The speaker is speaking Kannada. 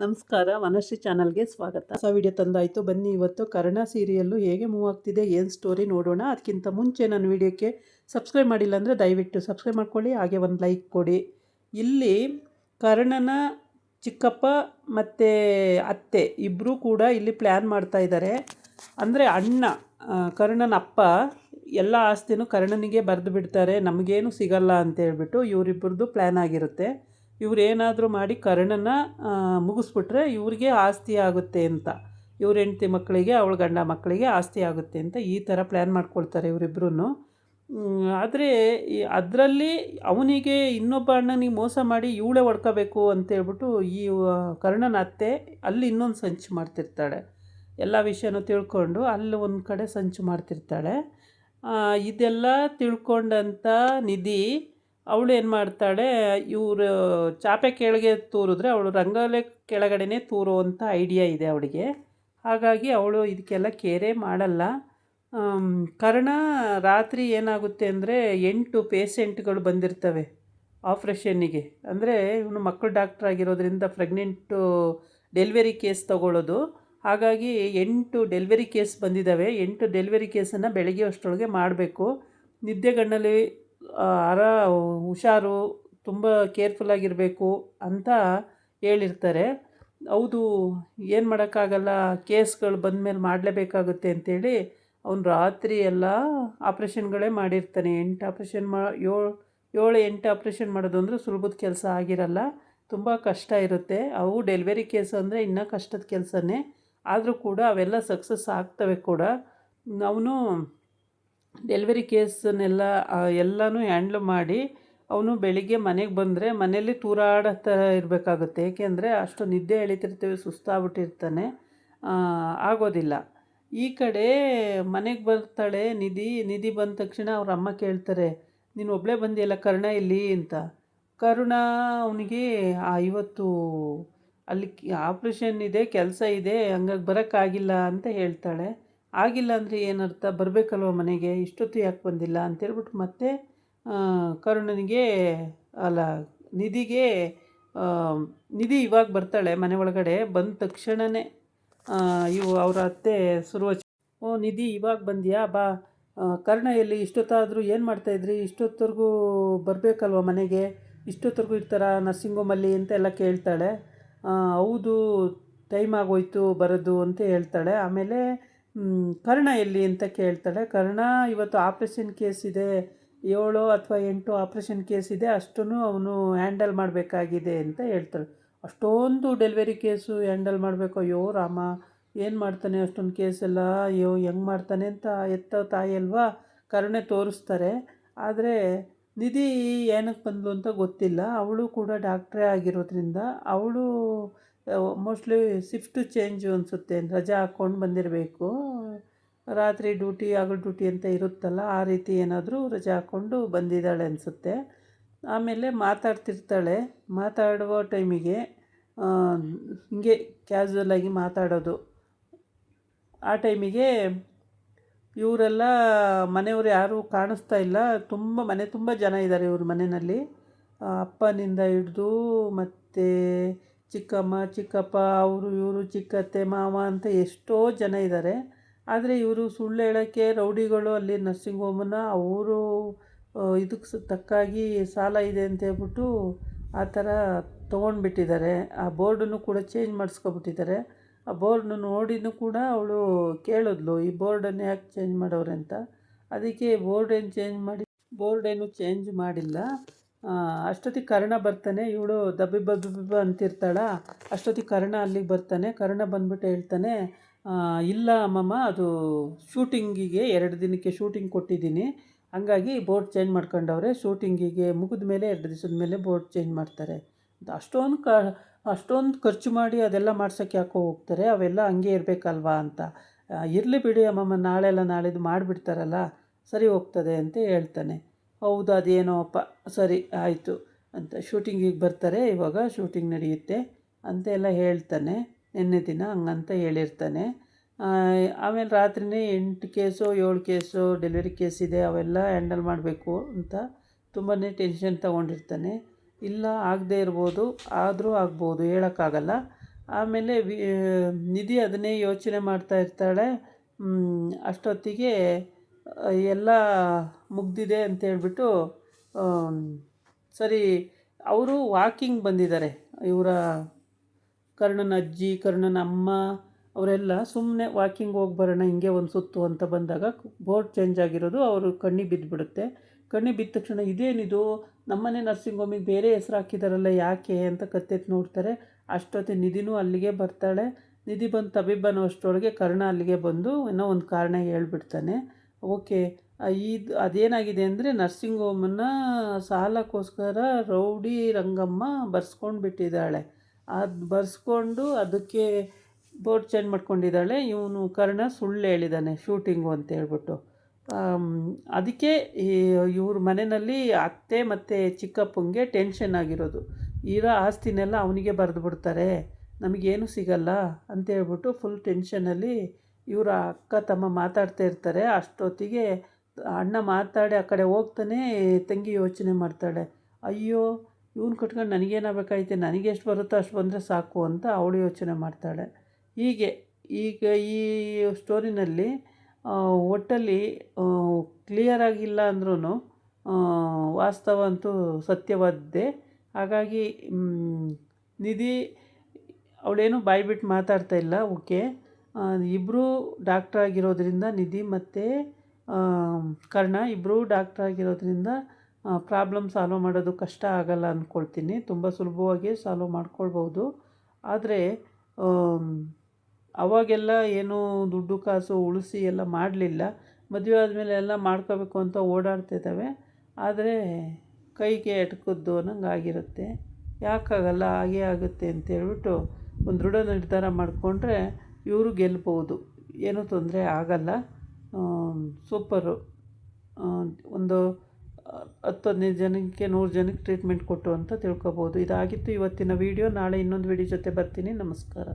ನಮಸ್ಕಾರ, ವನಶ್ರೀ ಚಾನಲ್ಗೆ ಸ್ವಾಗತ. ಹೊಸ ವಿಡಿಯೋ ತಂದಾಯಿತು. ಬನ್ನಿ ಇವತ್ತು ಕರ್ಣ ಸೀರಿಯಲ್ಲು ಹೇಗೆ ಮೂವ್ ಆಗ್ತಿದೆ, ಏನು ಸ್ಟೋರಿ ನೋಡೋಣ. ಅದಕ್ಕಿಂತ ಮುಂಚೆ ನನ್ನ ವಿಡಿಯೋಕ್ಕೆ ಸಬ್ಸ್ಕ್ರೈಬ್ ಮಾಡಿಲ್ಲ ಅಂದರೆ ದಯವಿಟ್ಟು ಸಬ್ಸ್ಕ್ರೈಬ್ ಮಾಡ್ಕೊಳ್ಳಿ, ಹಾಗೆ ಒಂದು ಲೈಕ್ ಕೊಡಿ. ಇಲ್ಲಿ ಕರ್ಣನ ಚಿಕ್ಕಪ್ಪ ಮತ್ತು ಅತ್ತೆ ಇಬ್ಬರೂ ಕೂಡ ಇಲ್ಲಿ ಪ್ಲ್ಯಾನ್ ಮಾಡ್ತಾ ಇದ್ದಾರೆ. ಅಂದರೆ ಅಣ್ಣ ಕರ್ಣನ ಅಪ್ಪ ಎಲ್ಲ ಆಸ್ತಿನೂ ಕರ್ಣನಿಗೆ ಬರೆದು ಬಿಡ್ತಾರೆ, ನಮಗೇನು ಸಿಗಲ್ಲ ಅಂತ ಹೇಳ್ಬಿಟ್ಟು ಇವರಿಬ್ಬರದ್ದು ಪ್ಲ್ಯಾನ್ ಆಗಿರುತ್ತೆ. ಇವ್ರು ಏನಾದರೂ ಮಾಡಿ ಕರ್ಣನ ಮುಗಿಸ್ಬಿಟ್ರೆ ಇವ್ರಿಗೆ ಆಸ್ತಿ ಆಗುತ್ತೆ ಅಂತ, ಇವ್ರ ಹೆಂಡತಿ ಮಕ್ಕಳಿಗೆ ಅವಳ ಗಂಡ ಮಕ್ಕಳಿಗೆ ಆಸ್ತಿ ಆಗುತ್ತೆ ಅಂತ ಈ ಥರ ಪ್ಲ್ಯಾನ್ ಮಾಡ್ಕೊಳ್ತಾರೆ ಇವರಿಬ್ಬರೂ. ಆದರೆ ಅದರಲ್ಲಿ ಅವನಿಗೆ ಇನ್ನೊಬ್ಬ ಅಣ್ಣನಿಗೆ ಮೋಸ ಮಾಡಿ ಇವಳೇ ಹೊಡ್ಕೋಬೇಕು ಅಂತೇಳ್ಬಿಟ್ಟು ಈ ಕರ್ಣನ ಅತ್ತೆ ಅಲ್ಲಿ ಇನ್ನೊಂದು ಸಂಚು ಮಾಡ್ತಿರ್ತಾಳೆ. ಎಲ್ಲ ವಿಷಯನೂ ತಿಳ್ಕೊಂಡು ಅಲ್ಲಿ ಒಂದು ಕಡೆ ಸಂಚು ಮಾಡ್ತಿರ್ತಾಳೆ. ಇದೆಲ್ಲ ತಿಳ್ಕೊಂಡಂಥ ನಿಧಿ ಅವಳು ಏನು ಮಾಡ್ತಾಳೆ, ಇವರು ಚಾಪೆ ಕೆಳಗೆ ತೂರಿದ್ರೆ ಅವಳು ರಂಗೋಲೆ ಕೆಳಗಡೆನೇ ತೂರುವಂಥ ಐಡಿಯಾ ಇದೆ ಅವಳಿಗೆ. ಹಾಗಾಗಿ ಅವಳು ಇದಕ್ಕೆಲ್ಲ ಕೇರೇ ಮಾಡಲ್ಲ. ಕರ್ಣ ರಾತ್ರಿ ಏನಾಗುತ್ತೆ ಅಂದರೆ 8 ಪೇಷೆಂಟ್ಗಳು ಬಂದಿರ್ತವೆ ಆಪ್ರೇಷನ್ನಿಗೆ. ಅಂದರೆ ಇವನು ಮಕ್ಕಳು ಡಾಕ್ಟ್ರ್ ಆಗಿರೋದ್ರಿಂದ ಪ್ರೆಗ್ನೆಂಟು ಡೆಲಿವರಿ ಕೇಸ್ ತಗೊಳ್ಳೋದು. ಹಾಗಾಗಿ 8 ಡೆಲಿವರಿ ಕೇಸ್ ಬಂದಿದ್ದಾವೆ. 8 ಡೆಲಿವರಿ ಕೇಸನ್ನು ಬೆಳಗ್ಗೆ ಅಷ್ಟರೊಳಗೆ ಮಾಡಬೇಕು. ನಿದ್ದೆಗಣ್ಣಲ್ಲಿ ಹುಷಾರು, ತುಂಬ ಕೇರ್ಫುಲ್ಲಾಗಿರಬೇಕು ಅಂತ ಹೇಳಿರ್ತಾರೆ. ಹೌದು, ಏನು ಮಾಡೋಕ್ಕಾಗಲ್ಲ, ಕೇಸ್ಗಳು ಬಂದಮೇಲೆ ಮಾಡಲೇಬೇಕಾಗುತ್ತೆ ಅಂಥೇಳಿ ಅವನು ರಾತ್ರಿ ಎಲ್ಲ ಆಪ್ರೇಷನ್ಗಳೇ ಮಾಡಿರ್ತಾನೆ. 8 ಆಪ್ರೇಷನ್ 7-8 ಆಪ್ರೇಷನ್ ಮಾಡೋದು ಅಂದರೆ ಸುಲಭದ ಕೆಲಸ ಆಗಿರಲ್ಲ, ತುಂಬ ಕಷ್ಟ ಇರುತ್ತೆ. ಅವು ಡೆಲಿವರಿ ಕೇಸ್ ಅಂದರೆ ಇನ್ನೂ ಕಷ್ಟದ ಕೆಲಸನೇ. ಆದರೂ ಕೂಡ ಅವೆಲ್ಲ ಸಕ್ಸಸ್ ಆಗ್ತವೆ ಕೂಡ. ಅವನು ಡೆಲಿವರಿ ಕೇಸನ್ನೆಲ್ಲ ಎಲ್ಲನೂ ಹ್ಯಾಂಡ್ಲ್ ಮಾಡಿ ಅವನು ಬೆಳಿಗ್ಗೆ ಮನೆಗೆ ಬಂದರೆ ಮನೆಯಲ್ಲಿ ತೂರಾಡ್ತಾ ಇರಬೇಕಾಗುತ್ತೆ. ಏಕೆಂದರೆ ಅಷ್ಟು ನಿದ್ದೆ ಎಳಿತಿರ್ತೀವಿ, ಸುಸ್ತಾಗ್ಬಿಟ್ಟಿರ್ತಾನೆ, ಆಗೋದಿಲ್ಲ. ಈ ಕಡೆ ಮನೆಗೆ ಬರ್ತಾಳೆ ನಿಧಿ ಬಂದ ತಕ್ಷಣ ಅವ್ರ ಅಮ್ಮ ಕೇಳ್ತಾರೆ, ನೀನು ಒಬ್ಬಳೇ ಬಂದಿಯಲ್ಲ ಕರ್ಣ ಇಲ್ಲಿ ಅಂತ. ಕರ್ಣ ಅವನಿಗೆ ಇವತ್ತು ಅಲ್ಲಿ ಆಪ್ರೇಷನ್ ಇದೆ, ಕೆಲಸ ಇದೆ, ಹಂಗಾಗಿ ಬರೋಕ್ಕಾಗಿಲ್ಲ ಅಂತ ಹೇಳ್ತಾಳೆ. ಆಗಿಲ್ಲ ಅಂದರೆ ಏನರ್ಥ, ಬರಬೇಕಲ್ವ ಮನೆಗೆ, ಇಷ್ಟೊತ್ತು ಯಾಕೆ ಬಂದಿಲ್ಲ ಅಂತೇಳ್ಬಿಟ್ಟು ಮತ್ತೆ ಕರುಣನಿಗೆ ನಿಧಿ ಇವಾಗ ಬರ್ತಾಳೆ ಮನೆ ಒಳಗಡೆ. ಬಂದ ತಕ್ಷಣವೇ ಅವ್ರ ಅತ್ತೆ ಓ ನಿಧಿ ಇವಾಗ ಬಂದ್ಯಾ, ಬಾ. ಕರ್ಣ ಎಲ್ಲಿ, ಇಷ್ಟೊತ್ತಾದರೂ ಏನು ಮಾಡ್ತಾಯಿದ್ರಿ, ಇಷ್ಟೊತ್ತವರೆಗೂ ಬರಬೇಕಲ್ವ ಮನೆಗೆ, ಇಷ್ಟೊತ್ತವರೆಗೂ ಇರ್ತಾರ ನರ್ಸಿಂಗ್ ಹೋಮಲ್ಲಿ ಅಂತೆಲ್ಲ ಕೇಳ್ತಾಳೆ. ಹೌದು, ಟೈಮ್ ಆಗೋಯ್ತು ಬರೋದು ಅಂತ ಹೇಳ್ತಾಳೆ. ಆಮೇಲೆ ಕರ್ಣ ಎಲ್ಲಿ ಅಂತ ಕೇಳ್ತಾಳೆ. ಕರ್ಣ ಇವತ್ತು ಆಪ್ರೇಷನ್ ಕೇಸ್ ಇದೆ, 7 ಅಥವಾ 8 ಆಪ್ರೇಷನ್ ಕೇಸ್ ಇದೆ, ಅಷ್ಟನ್ನು ಅವನು ಹ್ಯಾಂಡಲ್ ಮಾಡಬೇಕಾಗಿದೆ ಅಂತ ಹೇಳ್ತಾಳೆ. ಅಷ್ಟೊಂದು ಡೆಲಿವರಿ ಕೇಸು ಹ್ಯಾಂಡಲ್ ಮಾಡಬೇಕು, ಅಯ್ಯೋ ರಾಮ, ಏನು ಮಾಡ್ತಾನೆ ಅಷ್ಟೊಂದು ಕೇಸೆಲ್ಲ, ಅಯ್ಯೋ ಹೆಂಗೆ ಮಾಡ್ತಾನೆ ಅಂತ ಎತ್ತೋ ತಾಯಿ ಅಲ್ವಾ ಕರುಣೆ ತೋರಿಸ್ತಾರೆ. ಆದರೆ ನಿಧಿ ಏನಕ್ಕೆ ಬಂದಳು ಅಂತ ಗೊತ್ತಿಲ್ಲ. ಅವಳು ಕೂಡ ಡಾಕ್ಟ್ರೇ ಆಗಿರೋದ್ರಿಂದ ಅವಳು ಮೋಸ್ಟ್ಲಿ ಶಿಫ್ಟು ಚೇಂಜು ಅನಿಸುತ್ತೆ, ರಜಾ ಹಾಕ್ಕೊಂಡು ಬಂದಿರಬೇಕು. ರಾತ್ರಿ ಡ್ಯೂಟಿ ಹಗಲು ಡ್ಯೂಟಿ ಅಂತ ಇರುತ್ತಲ್ಲ, ಆ ರೀತಿ ಏನಾದರೂ ರಜಾ ಹಾಕ್ಕೊಂಡು ಬಂದಿದ್ದಾಳೆ ಅನಿಸುತ್ತೆ. ಆಮೇಲೆ ಮಾತಾಡ್ತಿರ್ತಾಳೆ. ಮಾತಾಡುವ ಟೈಮಿಗೆ ಹಿಂಗೆ ಕ್ಯಾಸುವಲಾಗಿ ಮಾತಾಡೋದು. ಆ ಟೈಮಿಗೆ ಇವರೆಲ್ಲ ಮನೆಯವರು ಯಾರೂ ಕಾಣಿಸ್ತಾ ಇಲ್ಲ, ಮನೆ ತುಂಬ ಜನ ಇದ್ದಾರೆ ಇವ್ರ ಮನೆಯಲ್ಲಿ. ಅಪ್ಪನಿಂದ ಹಿಡ್ದು ಮತ್ತು ಚಿಕ್ಕಮ್ಮ ಚಿಕ್ಕಪ್ಪ, ಅವರು ಇವರು, ಚಿಕ್ಕತ್ತೆ ಮಾವ ಅಂತ ಎಷ್ಟೋ ಜನ ಇದ್ದಾರೆ. ಆದರೆ ಇವರು ಸುಳ್ಳು ಹೇಳೋಕ್ಕೆ ರೌಡಿಗಳು ಅಲ್ಲಿ ನರ್ಸಿಂಗ್ ಹೋಮನ್ನು ಅವರು ಇದಕ್ಕೆ ತಕ್ಕಾಗಿ ಸಾಲ ಇದೆ ಅಂತ ಹೇಳ್ಬಿಟ್ಟು ಆ ಥರ ತೊಗೊಂಡ್ಬಿಟ್ಟಿದ್ದಾರೆ. ಆ ಬೋರ್ಡನ್ನು ಕೂಡ ಚೇಂಜ್ ಮಾಡಿಸ್ಕೊಬಿಟ್ಟಿದ್ದಾರೆ. ಆ ಬೋರ್ಡ್ನ ನೋಡಿನೂ ಕೂಡ ಅವಳು ಕೇಳಿದ್ಲು, ಈ ಬೋರ್ಡನ್ನು ಯಾಕೆ ಚೇಂಜ್ ಮಾಡೋರೆ ಅಂತ. ಅದಕ್ಕೆ ಬೋರ್ಡೇನು ಚೇಂಜ್ ಮಾಡಿಲ್ಲ. ಅಷ್ಟೊತ್ತಿಗೆ ಕರ್ಣ ಬರ್ತಾನೆ. ಇವಳು ದಬ್ಬಿ ಅಂತಿರ್ತಾಳ. ಅಷ್ಟೊತ್ತಿಗೆ ಕರ್ಣ ಅಲ್ಲಿಗೆ ಬರ್ತಾನೆ. ಕರ್ಣ ಬಂದ್ಬಿಟ್ಟು ಹೇಳ್ತಾನೆ, ಇಲ್ಲ ಅಮ್ಮಮ್ಮ, ಅದು ಶೂಟಿಂಗಿಗೆ 2 ದಿನಕ್ಕೆ ಶೂಟಿಂಗ್ ಕೊಟ್ಟಿದ್ದೀನಿ, ಹಂಗಾಗಿ ಬೋರ್ಡ್ ಚೇಂಜ್ ಮಾಡ್ಕೊಂಡವ್ರೆ, ಶೂಟಿಂಗಿಗೆ ಮುಗಿದ ಮೇಲೆ 2 ದಿವಸದ ಮೇಲೆ ಬೋರ್ಡ್ ಚೇಂಜ್ ಮಾಡ್ತಾರೆ ಅಂತ. ಅಷ್ಟೊಂದು ಖರ್ಚು ಮಾಡಿ ಅದೆಲ್ಲ ಮಾಡ್ಸೋಕ್ಕೆ ಯಾಕೋ ಹೋಗ್ತಾರೆ, ಅವೆಲ್ಲ ಹಂಗೆ ಇರಬೇಕಲ್ವಾ ಅಂತ. ಇರಲಿ ಬಿಡಿ ಅಮ್ಮಮ್ಮ, ನಾಳಿದ್ದು ಮಾಡಿಬಿಡ್ತಾರಲ್ಲ, ಸರಿ ಹೋಗ್ತದೆ ಅಂತ ಹೇಳ್ತಾನೆ. ಹೌದು, ಅದೇನೋಪ್ಪ, ಸರಿ ಆಯಿತು ಅಂತ. ಶೂಟಿಂಗಿಗೆ ಬರ್ತಾರೆ, ಇವಾಗ ಶೂಟಿಂಗ್ ನಡೆಯುತ್ತೆ ಅಂತೆಲ್ಲ ಹೇಳ್ತಾನೆ. ನಿನ್ನೆ ದಿನ ಹಂಗಂತ ಹೇಳಿರ್ತಾನೆ. ಆಮೇಲೆ ರಾತ್ರಿಯೇ 8 ಕೇಸೋ 7 ಕೇಸೋ ಡೆಲಿವರಿ ಕೇಸ್ ಇದೆ, ಅವೆಲ್ಲ ಹ್ಯಾಂಡಲ್ ಮಾಡಬೇಕು ಅಂತ ತುಂಬಾ ಟೆನ್ಷನ್ ತೊಗೊಂಡಿರ್ತಾನೆ. ಇಲ್ಲ ಆಗದೇ ಇರ್ಬೋದು, ಆದರೂ ಆಗ್ಬೋದು, ಹೇಳೋಕ್ಕಾಗಲ್ಲ. ಆಮೇಲೆ ನಿಧಿ ಅದನ್ನೇ ಯೋಚನೆ ಮಾಡ್ತಾ ಇರ್ತಾಳೆ. ಅಷ್ಟೊತ್ತಿಗೆ ಎಲ್ಲ ಮುಗ್ದಿದೆ ಅಂತೇಳ್ಬಿಟ್ಟು ಸರಿ ಅವರು ವಾಕಿಂಗ್ ಬಂದಿದ್ದಾರೆ. ಇವರ ಕರ್ಣನ ಅಜ್ಜಿ, ಕರ್ಣನ ಅಮ್ಮ ಅವರೆಲ್ಲ ಸುಮ್ಮನೆ ವಾಕಿಂಗ್ ಹೋಗಿ ಬರೋಣ ಹಿಂಗೆ ಒಂದು ಸುತ್ತು ಅಂತ ಬಂದಾಗ ಬೋರ್ಡ್ ಚೇಂಜ್ ಆಗಿರೋದು ಅವರು ಕಣ್ಣಿಗೆ ಬಿದ್ದುಬಿಡುತ್ತೆ. ಕಣ್ಣಿಗೆ ಬಿದ್ದ ತಕ್ಷಣ ಇದೇನಿದು, ನಮ್ಮನೆ ನರ್ಸಿಂಗ್ ಹೋಮಿಗೆ ಬೇರೆ ಹೆಸ್ರು ಹಾಕಿದಾರಲ್ಲ ಯಾಕೆ ಅಂತ ಕತ್ತೆತ್ತು ನೋಡ್ತಾರೆ. ಅಷ್ಟೊತ್ತಿಗೆ ನಿಧಿನೂ ಅಲ್ಲಿಗೆ ಬರ್ತಾಳೆ. ನಿಧಿ ಬಂದು ತಬಿಬ್ ಅನ್ನೋಷ್ಟರೊಳಗೆ ಕರ್ಣ ಅಲ್ಲಿಗೆ ಬಂದು ಏನೋ ಒಂದು ಕಾರಣ ಹೇಳ್ಬಿಡ್ತಾನೆ. ಓಕೆ, ಅದೇನಾಗಿದೆ ಅಂದರೆ ನರ್ಸಿಂಗ್ ಹೋಮನ್ನು ಸಾಲಕ್ಕೋಸ್ಕರ ರೌಡಿ ರಂಗಮ್ಮ ಬರ್ಸ್ಕೊಂಡು ಬಿಟ್ಟಿದ್ದಾಳೆ. ಅದು ಬರ್ಸ್ಕೊಂಡು ಅದಕ್ಕೆ ಬೋರ್ಡ್ ಚೇಂಜ್ ಮಾಡ್ಕೊಂಡಿದ್ದಾಳೆ. ಇವನು ಕರ್ಣ ಸುಳ್ಳು ಹೇಳಿದ್ದಾನೆ ಶೂಟಿಂಗು ಅಂತ ಹೇಳ್ಬಿಟ್ಟು. ಅದಕ್ಕೆ ಇವ್ರ ಮನೆಯಲ್ಲಿ ಅತ್ತೆ ಮತ್ತು ಚಿಕ್ಕಪ್ಪಂಗೆ ಟೆನ್ಷನ್ ಆಗಿರೋದು. ಇರೋ ಆಸ್ತಿನೆಲ್ಲ ಅವನಿಗೆ ಬರೆದು ಬಿಡ್ತಾರೆ, ನಮಗೇನು ಸಿಗಲ್ಲ ಅಂತೇಳ್ಬಿಟ್ಟು ಫುಲ್ ಟೆನ್ಷನಲ್ಲಿ ಇವರ ಅಕ್ಕ ತಮ್ಮ ಮಾತಾಡ್ತಾ ಇರ್ತಾರೆ. ಅಷ್ಟೊತ್ತಿಗೆ ಅಣ್ಣ ಮಾತಾಡಿ ಆ ಕಡೆ ಹೋಗ್ತಾನೆ. ತಂಗಿ ಯೋಚನೆ ಮಾಡ್ತಾಳೆ, ಅಯ್ಯೋ ಇವನು ಕಟ್ಕೊಂಡು ನನಗೇನಾಗಬೇಕಾಯ್ತು, ನನಗೆ ಎಷ್ಟು ಬರುತ್ತೋ ಅಷ್ಟು ಬಂದರೆ ಸಾಕು ಅಂತ ಅವಳು ಯೋಚನೆ ಮಾಡ್ತಾಳೆ. ಈಗ ಈ ಸ್ಟೋರಿನಲ್ಲಿ ಒಟ್ಟಲ್ಲಿ ಕ್ಲಿಯರಾಗಿಲ್ಲ ಅಂದ್ರೂ ವಾಸ್ತವ ಅಂತೂ ಸತ್ಯವಾದ್ದೇ. ಹಾಗಾಗಿ ನಿಧಿ ಅವಳೇನು ಬಾಯ್ಬಿಟ್ಟು ಮಾತಾಡ್ತಾ ಇಲ್ಲ. ಓಕೆ, ಇಬ್ಬರೂ ಡಾಕ್ಟ್ರಾಗಿರೋದ್ರಿಂದ ನಿಧಿ ಮತ್ತು ಕರ್ಣ ಇಬ್ಬರೂ ಡಾಕ್ಟ್ರಾಗಿರೋದ್ರಿಂದ ಪ್ರಾಬ್ಲಮ್ ಸಾಲ್ವ್ ಮಾಡೋದು ಕಷ್ಟ ಆಗಲ್ಲ ಅಂದ್ಕೊಳ್ತೀನಿ. ತುಂಬ ಸುಲಭವಾಗಿ ಸಾಲ್ವ್ ಮಾಡ್ಕೊಳ್ಬೋದು. ಆದರೆ ಅವಾಗೆಲ್ಲ ಏನೂ ದುಡ್ಡು ಕಾಸು ಉಳಿಸಿ ಎಲ್ಲ ಮಾಡಲಿಲ್ಲ. ಮದುವೆ ಆದಮೇಲೆ ಎಲ್ಲ ಮಾಡ್ಕೋಬೇಕು ಅಂತ ಓಡಾಡ್ತಿದ್ದಾವೆ. ಆದರೆ ಕೈಗೆ ಎಟಕದ್ದು ಅನ್ನಂಗೆ ಆಗಿರುತ್ತೆ. ಯಾಕಾಗಲ್ಲ, ಹಾಗೇ ಆಗುತ್ತೆ ಅಂತೇಳ್ಬಿಟ್ಟು ಒಂದು ದೃಢ ನಿರ್ಧಾರ ಮಾಡಿಕೊಂಡ್ರೆ ಇವರು ಗೆಲ್ಬೋದು, ಏನೂ ತೊಂದರೆ ಆಗಲ್ಲ. ಸೂಪರು. ಒಂದು 10-15 ಜನಕ್ಕೆ 100 ಜನಕ್ಕೆ ಟ್ರೀಟ್ಮೆಂಟ್ ಕೊಟ್ಟು ಅಂತ ತಿಳ್ಕೊಬೋದು. ಇದಾಗಿತ್ತು ಇವತ್ತಿನ ವೀಡಿಯೋ. ನಾಳೆ ಇನ್ನೊಂದು ವೀಡಿಯೋ ಜೊತೆ ಬರ್ತೀನಿ. ನಮಸ್ಕಾರ.